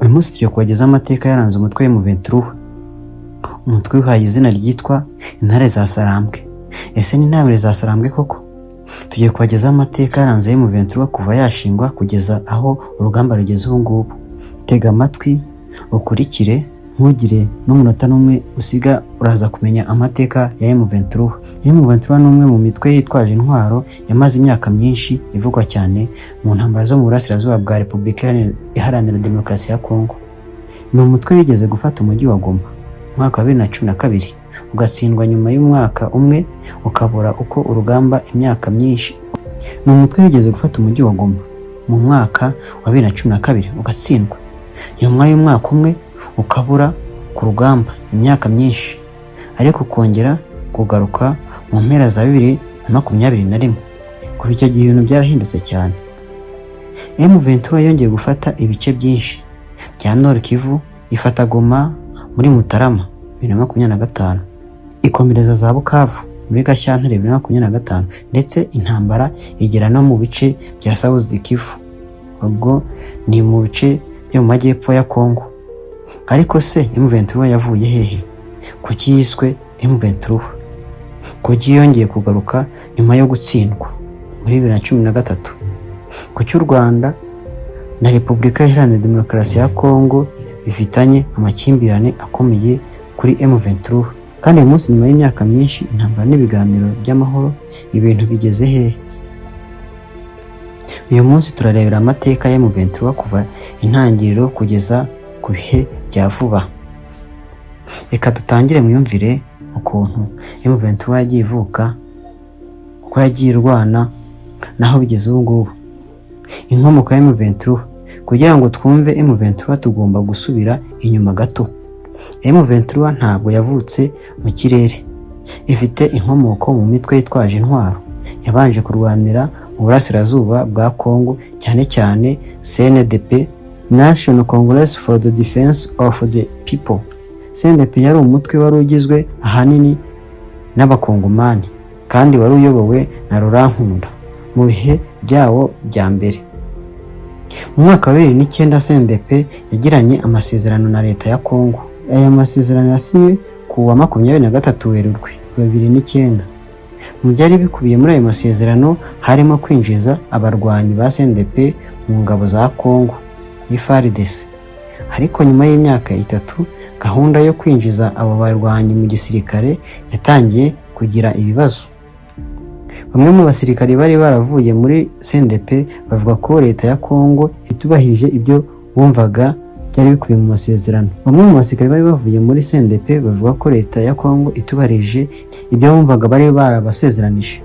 Uyu munsi tugiye kubagezaho amateka yaranze umutwe M23. Umutwe wihaye izina ryitwa Intare za Sarambwe. Ese ni intare za Sarambwe koko? Tugiye kubagezaho amateka yaranze M23 kuva yashingwa kugeza aho urugamba rugeze ubu ngubu. Tega amatwi ukurikire, ntugire n'umunota n'umwe usiga, uraza kumenya amateka ya M23. M23 ni umwe mu mitwe yitwaje intwaro yamaze imyaka myinshi ivugwa cyane mu ntambara zo mu burasirazuba bwa Repubulika Iharanira Demokarasi ya Kongo. Ni umutwe wigeze gufata umujyi wa Goma mu mwaka wa 2012 ugatsindwa nyuma y'umwaka umwe ukabura uko urugamba imyaka myinshi. Ni umutwe wigeze gufata umujyi wa Goma mu mwaka wa 2012 ugatsindwa nyuma y'umwaka umwe ukabura ku rugamba imyaka myinshi, ariko kongera kugaruka mu mpera za 2021. Kuva icyo gihe ibintu byarahindutse cyane. M23 yongeye gufata ibice byinshi bya Nord Kivu, ifata Goma muri Mutarama 2025, ikomereza za Bukavu muri Gashyantare 2025, ndetse intambara igera no mu bice bya South Kivu, ubwo ni mu bice byo mu majyepfo ya Kongo. Ariko se M23 yavuye hehe? Kuki yiswe M23? Kuki yongeye kugaruka nyuma yo gutsindwa muri 2013? Kuki u Rwanda na Repubulika Iharanira Demokarasi ya Kongo bifitanye amakimbirane akomeye kuri M23? Kandi uyu munsi nyuma y'imyaka myinshi intambara n'ibiganiro by'amahoro, ibintu bigeze hehe? Uyu munsi turarebera amateka ya M23 kuva intangiriro kugeza ku bihe bya vuba. Reka dutangire mwiyumvire ukuntu M23 yagiye ivuka, uko yagiye irwana, naho bigeze ubu ngubu. Inkomoko ya M23. Kugira ngo twumve M23 tugomba gusubira inyuma gato. M23 ntabwo yavutse mu kirere. Ifite inkomoko mu mitwe yitwaje intwaro yabanje kurwanira mu burasirazuba bwa Kongo, cyane cyane CNDP, National Congress for the Defense of the People. CNDP yari umutwe wari ugizwe ahanini n'abakongomani kandi wari uyobowe na Laurent Nkunda mu bihe byawo bya mbere. Mu mwaka wa 2009 CNDP yagiranye amasezerano na leta ya Kongo. Aya masezerano yasinywe ku wa 23 Werurwe 2009. Mu byari bikubiye muri ayo masezerano harimo kwinjiza abarwanyi ba CNDP mu ngabo za Kongo FARDC. Ariko nyuma y'imyaka 3 gahunda yo kwinjiza abo barwanyi mu gisirikare yatangiye kugira ibibazo. Bamwe mu basirikare bari baravuye muri CNDP bavuga ko leta ya Kongo itubahirije ibyo bumvaga byari bikubiye mu masezerano. Bamwe mu basirikare bari bavuye muri CNDP bavuga ko leta ya Kongo itubahirije ibyo bumvaga bari barabasezeranije.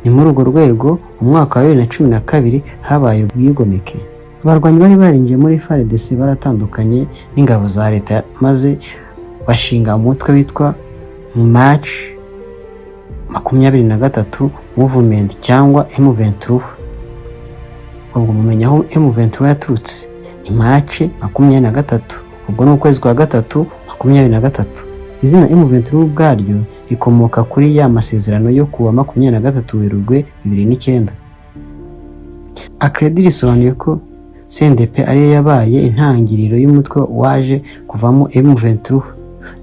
Ni muri urwo rwego umwaka wa 2012 habaye ubwigomeke. Abarwanyi bari barinjiye muri FARDC baratandukanye n'ingabo za leta, maze bashinga umutwe witwa March 23 Movement cyangwa M23. Ubwo mumenya aho M23 yaturutse. Ni March 23, ubwo ni ukwezi kwa 3 23. Izina M23 ubwaryo rikomoka kuri ya masezerano yo kuwa 23 Werurwe 2009. Akredi risobanuye ko CNDP ariyo yabaye intangiriro y'umutwe waje kuvamo M23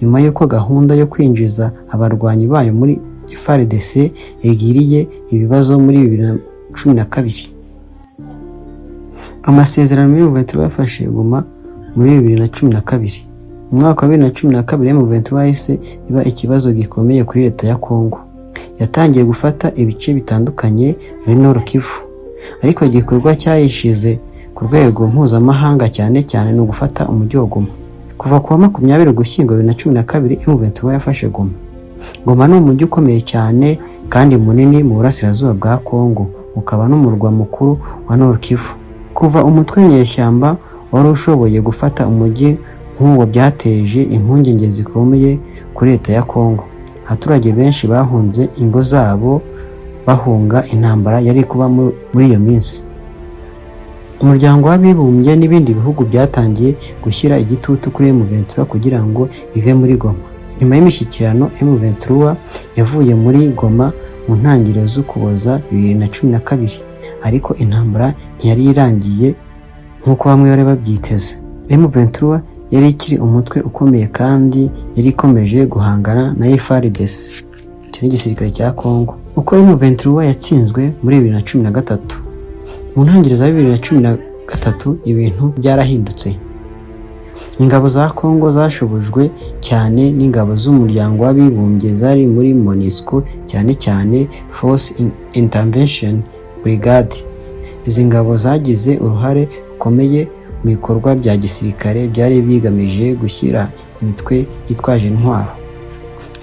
nyuma y'uko gahunda yo kwinjiza abarwanyi bayo muri FARDC yagiriye ibibazo muri 2012. Amasezerano M23 yafashe Goma muri 2012. Mu mwaka wa 2012 M23 yahise iba ikibazo gikomeye kuri leta ya Kongo. Yatangiye gufata ibice bitandukanye muri Nord Kivu, ariko igikorwa cyayishize ku rwego mpuzamahanga cyane cyane no gufata umujyi wa Goma. Kuva ku wa 20 Ugushyingo 2012 M23 yafashe Goma. Goma ni umujyi ukomeye cyane kandi munini mu burasirazuba bwa Kongo, ukaba n'umurwa mukuru wa Nord Kivu. Kuva umutwe nyeshyamba wari ushoboye gufata umujyi nk'uwo byateje impungenge zikomeye kuri leta ya Kongo. Abaturage benshi bahunze ingo zabo bahunga intambara yari kuba muri iyo minsi. Umuryango w'abibumbye n'ibindi bihugu byatangiye gushyira igitutu kuri M23 kugira ngo ive muri Goma. Nyuma y'imishyikirano M23 yavuye muri Goma mu ntangiriro z'Ukuboza 2012, ariko intambara ntiyari irangiye nk'uko bamwe bari babyiteze. M23 yari ikiri umutwe ukomeye kandi yari ikomeje guhangana na FARDC, icyo ni igisirikare cya Congo. Uko M23 yatsinzwe muri 2013, mu ntangiriro za 2013 ibintu byarahindutse. Ingabo za Congo zashobojwe cyane n'ingabo z'umuryango w'abibumbye zari muri MONUSCO, cyane cyane Force Intervention Brigade. Izi ngabo zagize uruhare rukomeye mu bikorwa bya gisirikare byari bigamije gushyira imitwe yitwaje intwaro.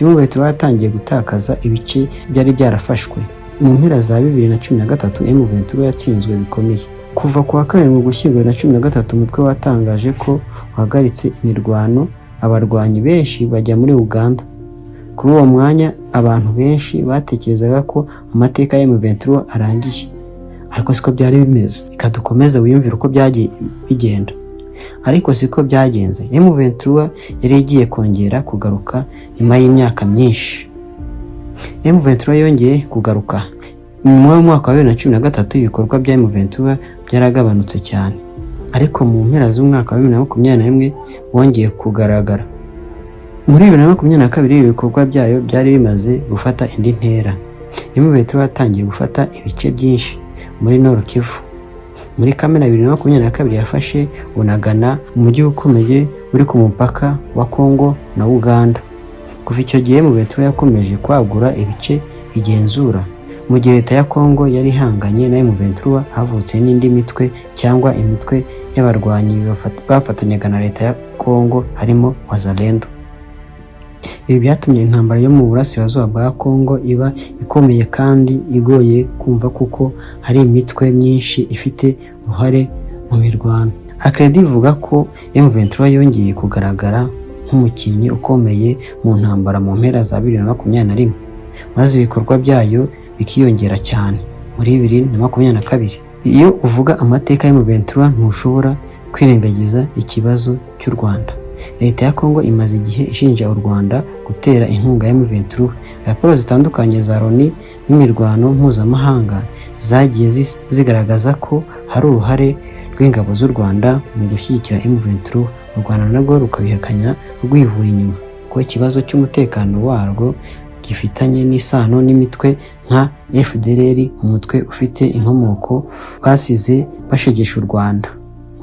M23 yatangiye gutakaza ibice byari byarafashwe. Mu mpera za 2013 M23 yatsinzwe bikomeye. Kuva ku wa 7 Ugushyingo 2013 umutwe watangaje ko uhagaritse imirwano, abarwanyi benshi bajya muri Uganda. Kuri uwo mwanya abantu benshi batekerezaga ko amateka ya M23 arangiye, ariko siko byari bimeze. Ikadukomeza wiyumvira uko byagiye bigenda, ariko siko byagenze. M23 yari igiye kongera kugaruka nyuma y'imyaka myinshi. M23 yongeye kugaruka mu mwaka wa 2013. Ibikorwa bya M23 byaragabanutse cyane, ariko mu mpera z'umwaka wa 2021 wongeye kugaragara. Muri 2022 ibikorwa byayo byari bimaze gufata indi ntera. M23 yatangiye gufata ibice byinshi muri Nord Kivu. Muri Kamena 2022 yafashe Bunagana, umujyi ukomeye uri ku mupaka wa Congo na Uganda. Kuva icyo gihe M23 yakomeje kwagura ibice igenzura. Mu gihe leta ya Congo yari ihanganye na M23, havutse n'indi mitwe cyangwa imitwe y'abarwanyi bafatanyaga na leta ya Congo, harimo Wazalendo. Ibi byatumye intambara yo mu burasirazuba bwa Congo iba ikomeye kandi igoye kumva, kuko hari imitwe myinshi ifite uruhare mu mirwano. Akredi ivuga ko M23 yongeye kugaragara nk'umukinnyi ukomeye mu ntambara mu mpera za 2021, maze ibikorwa byayo bikiyongera cyane muri 2022. Iyo uvuga amateka ya M23 ntushobora kwirengagiza ikibazo cy'u Rwanda. Leta ya Congo imaze igihe ishinja u Rwanda gutera inkunga ya M23. Raporo zitandukanye za Loni n'imirwano mpuzamahanga zagiye zigaragaza ko hari uruhare rw'ingabo z'u Rwanda mu gushyigikira M23. U Rwanda narwo rukabihakanya rwivuye inyuma ko ikibazo cy'umutekano warwo gifitanye n'isano n'imitwe nka FDLR, umutwe ufite inkomoko basize bashegesha u Rwanda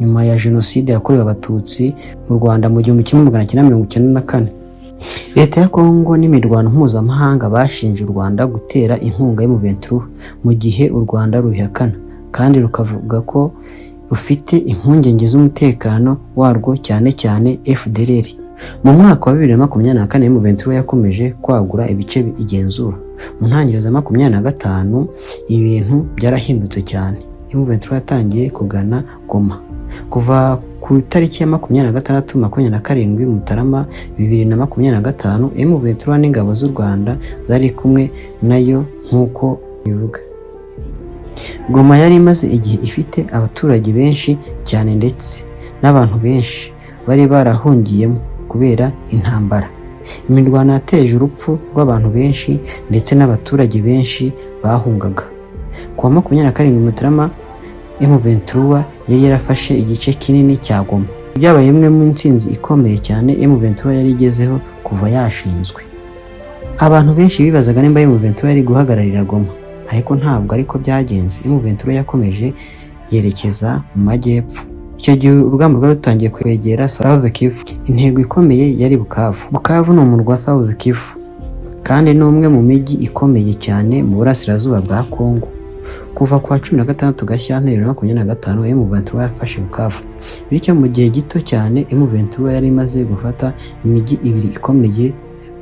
nyuma ya jenoside yakorewe abatutsi mu Rwanda mu 1994. Leta ya Congo n'imirwano mpuzamahanga bashinje u Rwanda gutera inkunga ya M23, mu gihe u Rwanda ruhakana kandi rukavuga ko rufite impungenge z'umutekano warwo, cyane cyane FDLR. Mu mwaka wa 2024 M23 yakomeje kwagura ibice igenzura. Mu ntangiriro za 2025 ibintu byarahindutse cyane. M23 yatangiye kugana Goma. Kuva ku itariki ya 26-27 Mutarama 2025 M23 n'ingabo z'u Rwanda zari kumwe nayo nk'uko bivuga. Goma yari imaze igihe ifite abaturage benshi cyane ndetse n'abantu benshi bari barahungiyemo kubera intambara. Imirwano yateje urupfu rw'abantu benshi ndetse n'abaturage benshi bahungaga. Ku wa 27 Mutarama M23 yari yarafashe igice kinini cya Goma. Byabaye imwe mu ntsinzi ikomeye cyane M23 yari igezeho kuva yashinzwe. Abantu benshi bibazaga nimba M23 yari guhagararira Goma, ariko ntabwo ariko byagenze. M23 yakomeje yerekeza mu majyepfo. Icyo gihe urugamba rwari rutangiye kwegera South Kivu. Intego ikomeye yari Bukavu. Bukavu ni umurwa wa South Kivu kandi ni umwe mu mijyi ikomeye cyane mu burasirazuba bwa Congo. Kuva kwa 16 Gashyantare 2025 M23 yafashe Bukavu. Bityo mu gihe gito cyane M23 yari imaze gufata imijyi ibiri ikomeye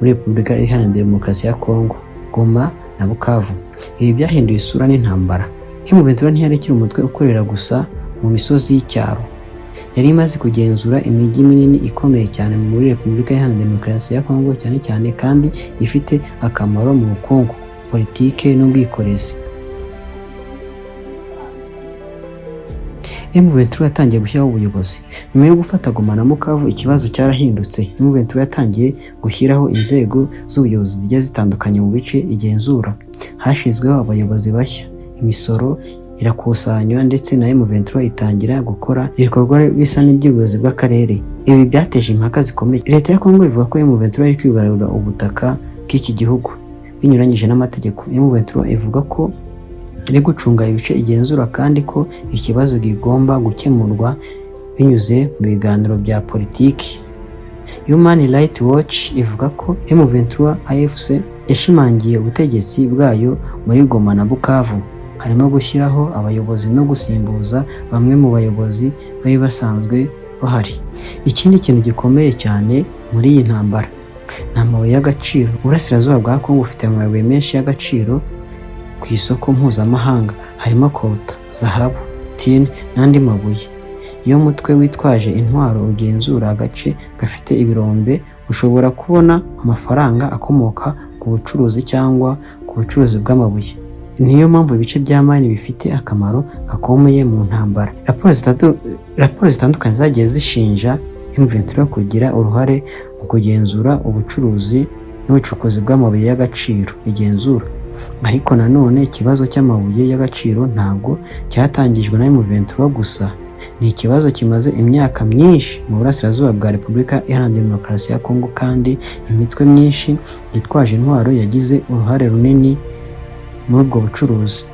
muri Repubulika Iharanira Demokarasi ya Congo, Goma na Bukavu. Ibi byahinduye isura n'intambara. M23 ntiyari ikiri umutwe ukorera gusa mu misozi y'icyaro. Yari imaze kugenzura imijyi minini ikomeye cyane muri Repubulika Iharanira Demokarasi ya Congo, cyane cyane kandi ifite akamaro mu bukungu, politike n'ubwikorezi. M23 yatangiye gushyiraho ubuyobozi. Nyuma yo gufata Goma na Bukavu ikibazo cyarahindutse. M23 yatangiye gushyiraho inzego z'ubuyobozi zigiye zitandukanye mu bice igenzura. Hashyizweho abayobozi bashya. Imisoro irakusanywa ndetse na M23 itangira gukora ibikorwa bisa n'iby'ubuyobozi bw'akarere. Ibi byateje impaka zikomeye. Leta ya Kongo ivuga ko M23 iri kwigarurira ubutaka bw'iki gihugu binyuranyije n'amategeko. M23 ivuga ko iri gucunga ibice igenzura kandi ko ikibazo kigomba gukemurwa binyuze mu biganiro bya politiki. Human Rights Watch ivuga ko M23 AFC yashimangiye ubutegetsi bwayo muri Goma na Bukavu, harimo gushyiraho abayobozi no gusimbuza bamwe mu bayobozi bari basanzwe bahari. Ikindi kintu gikomeye cyane muri iyi ntambara ni amabuye y'agaciro. Uburasirazuba bwa Kongo ufite amabuye menshi y'agaciro ku isoko mpuzamahanga, harimo coltan, zahabu, tin n'andi mabuye. Iyo mutwe witwaje intwaro ugenzura agace gafite ibirombe, ushobora kubona amafaranga akomoka ku bucuruzi cyangwa ku bucuruzi bw'amabuye. Niyo mpamvu ibice bya mine bifite akamaro gakomeye mu ntambara. Raporo zitandukanye zagiye zishinja M23 kugira uruhare mu kugenzura ubucuruzi n'ubucukuzi bw'amabuye y'agaciro igenzura. Ariko nanone ikibazo cy'amabuye y'agaciro ntabwo cyatangijwe na M23 gusa. Ni ikibazo kimaze imyaka myinshi mu burasirazuba bwa Repubulika Iharanira Demokarasi ya Kongo, kandi imitwe myinshi yitwaje intwaro yagize uruhare runini muri ubwo bucuruzi.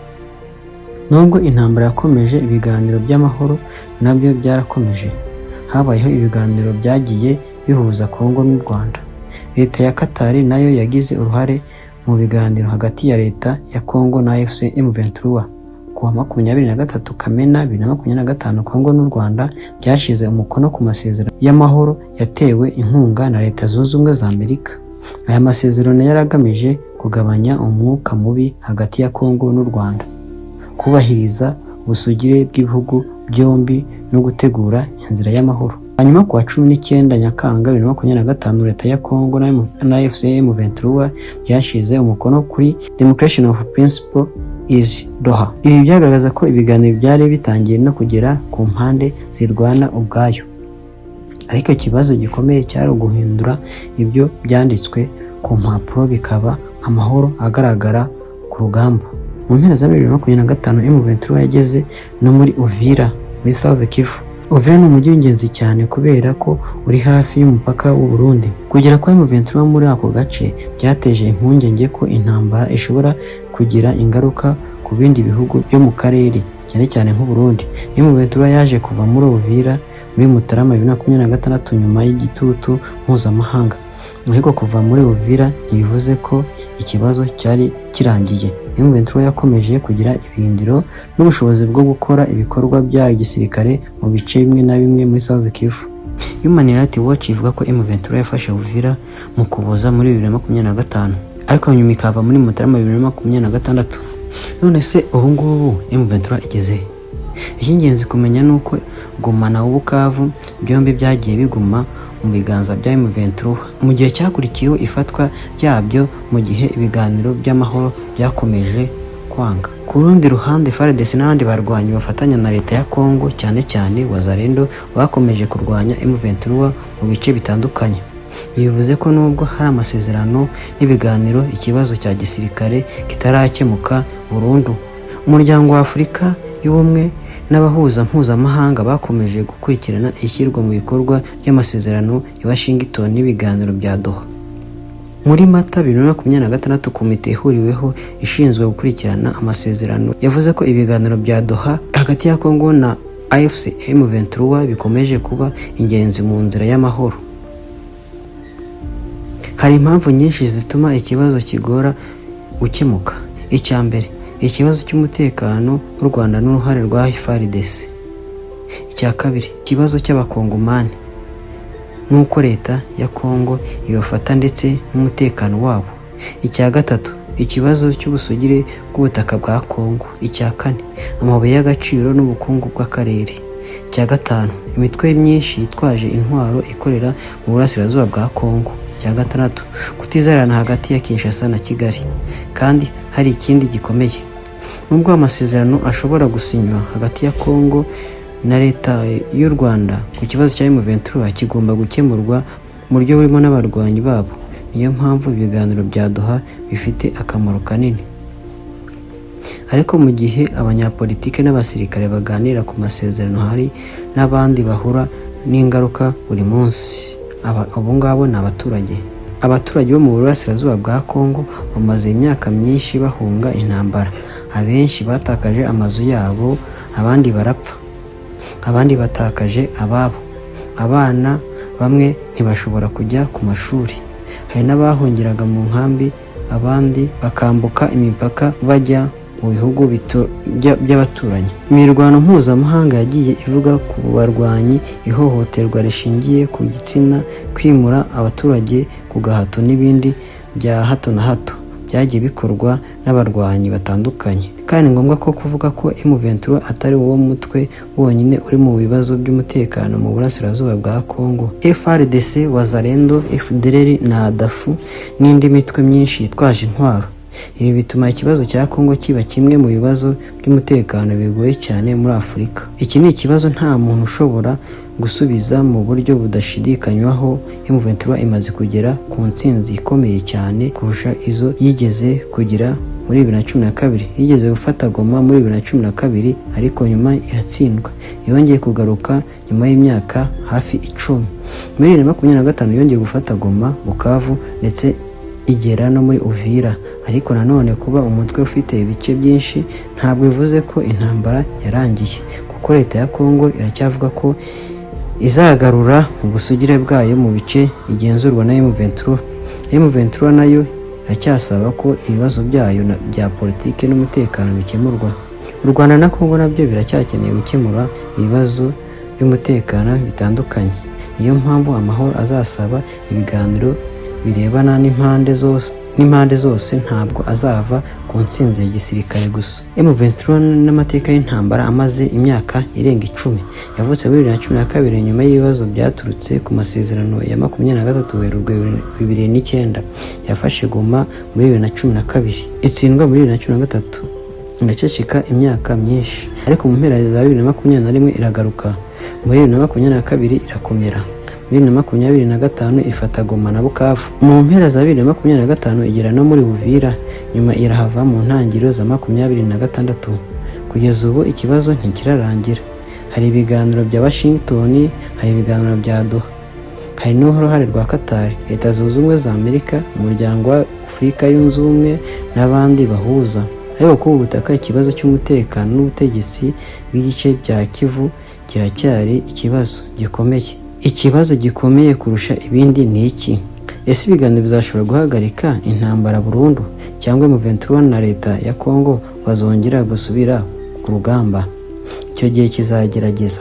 Nubwo intambara yakomeje, ibiganiro by'amahoro nabyo byarakomeje. Habayeho ibiganiro byagiye bihuza Kongo n'u Rwanda. Leta ya Qatar nayo yagize uruhare mu biganiro hagati ya leta ya Kongo na AFC M23. Kuwa 23 Kamena 2025 Kongo n'u Rwanda byashize umukono ku masezerano y'amahoro yatewe inkunga na Leta Zunze Ubumwe za Amerika. Aya masezerano yaragamije kugabanya umwuka mubi hagati ya Kongo n'u Rwanda, kubahiriza ubusugire bw'ibihugu byombi no gutegura inzira y'amahoro. Hanyuma kuwa 19 Nyakanga 2025 Leta ya Kongo na AFC M23 byashize umukono kuri Declaration of Principle is Doha. Ibi byagaragaza ko ibiganiro byari bitangiye no kugera ku mpande zirwana ubwayo. Ariko ikibazo gikomeye cyari guhindura ibyo byanditswe ku mpapuro bikaba amahoro agaragara ku rugamba. Mu mpera za 2025 M23 yageze no muri Uvira muri South Kivu. Uvira ni umujyi w'ingenzi cyane kubera ko uri hafi y'umupaka w'u Burundi. Kugera kwa M23 muri ako gace byateje impungenge ko intambara ishobora kugira ingaruka ku bindi bihugu byo mu karere, cyane cyane nk'u Burundi. M23 yaje kuva muri Uvira muri Mutarama 2026 nyuma y'igitutu mpuzamahanga. Ariko kuva muri Uvira ntibivuze ko ikibazo cyari kirangiye. M23 yakomeje kugira ibirindiro n'ubushobozi bwo gukora ibikorwa bya gisirikare mu bice bimwe na bimwe muri South Kivu. Human Rights Watch ivuga ko M23 yafashe Uvira mu Kuboza muri 2025, ariko nyuma ikava muri Mutarama 2026. None se ubu ngubu M23 igeze? Icy'ingenzi kumenya nuko Goma na Bukavu byombi byagiye biguma mu biganza bya M23 mu gihe cyakurikiyeho ifatwa ryabyo, mu gihe ibiganiro by'amahoro byakomeje kwanga. Ku rundi ruhande FARDC n'abandi barwanyi bafatanya na leta ya Kongo, cyane cyane Wazalendo, bakomeje kurwanya M23 mu bice bitandukanye. Bivuze ko nubwo hari amasezerano n'ibiganiro, ikibazo cya gisirikare kitarakemuka burundu. Umuryango wa Afurika y'Ubumwe n'abahuza mpuzamahanga bakomeje gukurikirana ishyirwa mu bikorwa ry'amasezerano ya Washington n'ibiganiro bya Doha. Muri Mata 2026 komite ihuriweho ishinzwe gukurikirana amasezerano yavuze ko ibiganiro bya Doha hagati ya Kongo na AFC M23 bikomeje kuba ingenzi mu nzira y'amahoro. Hari impamvu nyinshi zituma ikibazo kigora gukemuka. Icya mbere, ikibazo cy'umutekano w'u Rwanda n'uruhare rwa FARDC. Icya kabiri, ikibazo cy'abakongomani nuko leta ya Kongo ibafata ndetse n'umutekano wabo. Icya gatatu, ikibazo cy'ubusugire bw'ubutaka bwa Kongo. Icya kane, amabuye y'agaciro n'ubukungu bw'akarere. Icya gatanu, imitwe myinshi yitwaje intwaro ikorera mu burasirazuba bwa Kongo. Icya gatandatu, kutizerana hagati ya Kinshasa na Kigali. Kandi hari ikindi gikomeye, nubwo amasezerano ashobora gusinywa hagati ya Kongo na leta y'u Rwanda ku kibazo cya M23 kigomba gukemurwa mu buryo burimo n'abarwanyi babo. Niyo mpamvu ibiganiro bya Doha bifite akamaro kanini. ariko mu gihe abanyapolitike n'abasirikare baganira ku masezerano, hari n'abandi bahura n'ingaruka buri munsi. Abo ngabo ni abaturage. Abaturage bo mu burasirazuba bwa Kongo bamaze imyaka myinshi bahunga intambara. Abenshi batakaje amazu yabo, abandi barapfa, abandi batakaje ababo. Abana bamwe ntibashobora kujya ku mashuri. Hari n'abahungiraga mu nkambi, abandi bakambuka imipaka bajya mu bihugu by'abaturanyi. Imirwano mpuzamahanga yagiye ivuga ku barwanyi, ihohoterwa rishingiye ku gitsina, kwimura abaturage ku gahato n'ibindi bya hato na hato byagiye bikorwa n'abarwanyi batandukanye. Kandi ni ngombwa ko kuvuga ko M23 atari uwo mutwe wonyine uri mu bibazo by'umutekano mu burasirazuba bwa Kongo. FARDC, Wazalendo, FDLR na DAFU n'indi mitwe myinshi yitwaje intwaro. Ibi bituma ikibazo cya Kongo kiba kimwe mu bibazo by'umutekano bigoye cyane muri Afurika. Iki ni ikibazo nta muntu ushobora gusubiza mu buryo budashidikanywaho. M23 imaze kugera ku ntsinzi ikomeye cyane kurusha izo yigeze kugira muri 2012. Yigeze gufata Goma muri 2012, ariko nyuma iratsindwa. Yongeye kugaruka nyuma y'imyaka hafi 10. Muri 2025 yongeye gufata Goma, Bukavu ndetse igera no muri Uvira. Ariko nanone kuba umutwe ufite ibice byinshi ntabwo bivuze ko intambara yarangiye, kuko leta ya Kongo iracyavuga ko izagarura ubusugire bwayo mu bice igenzurwa na M23. M23 nayo iracyasaba ko ibibazo byayo bya politike n'umutekano bikemurwa. U Rwanda na Kongo nabyo biracyakeneye gukemura ibibazo by'umutekano bitandukanye. Niyo mpamvu amahoro azasaba ibiganiro birebana n'impande zose, ntabwo azava ku ntsinzi ya gisirikare gusa. M23 n'amateka y'intambara amaze imyaka irenga 10. Yavutse muri 2012 nyuma y'ibibazo byaturutse ku masezerano ya 23 Werurwe 2009. Yafashe Goma muri 2012, itsindwa muri 2013, inaceceka imyaka myinshi, ariko mu mpera za 2021 iragaruka. Muri 2022 irakomera. Muri 2025 ifata Goma na Bukavu. Mu mpera za 2025 igera no muri Uvira, nyuma irahava mu ntangiriro za 2026. Kugeza ubu ikibazo ntikirarangira. Hari ibiganiro bya Washington, hari ibiganiro bya Doha, hari n'uruhare rwa Qatar, Leta Zunze Ubumwe za Amerika, Umuryango wa Afurika Yunze Ubumwe n'abandi bahuza. Ariko ku butaka ikibazo cy'umutekano n'ubutegetsi bw'igice bya Kivu kiracyari ikibazo gikomeye. Ikibazo gikomeye kurusha ibindi ni iki? Ese ibiganiro bizashobora guhagarika intambara burundu, cyangwa M23 na leta ya Kongo bazongera gusubira ku rugamba? Icyo gihe kizagerageza.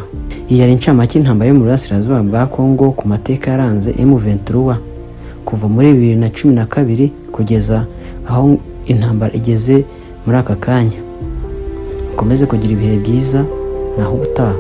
Iyi yari incamake y'intambara yo mu burasirazuba bwa Kongo ku mateka yaranze M23 kuva muri 2012 kugeza aho intambara igeze muri aka kanya. Mukomeze kugira ibihe byiza, naho ubutaha.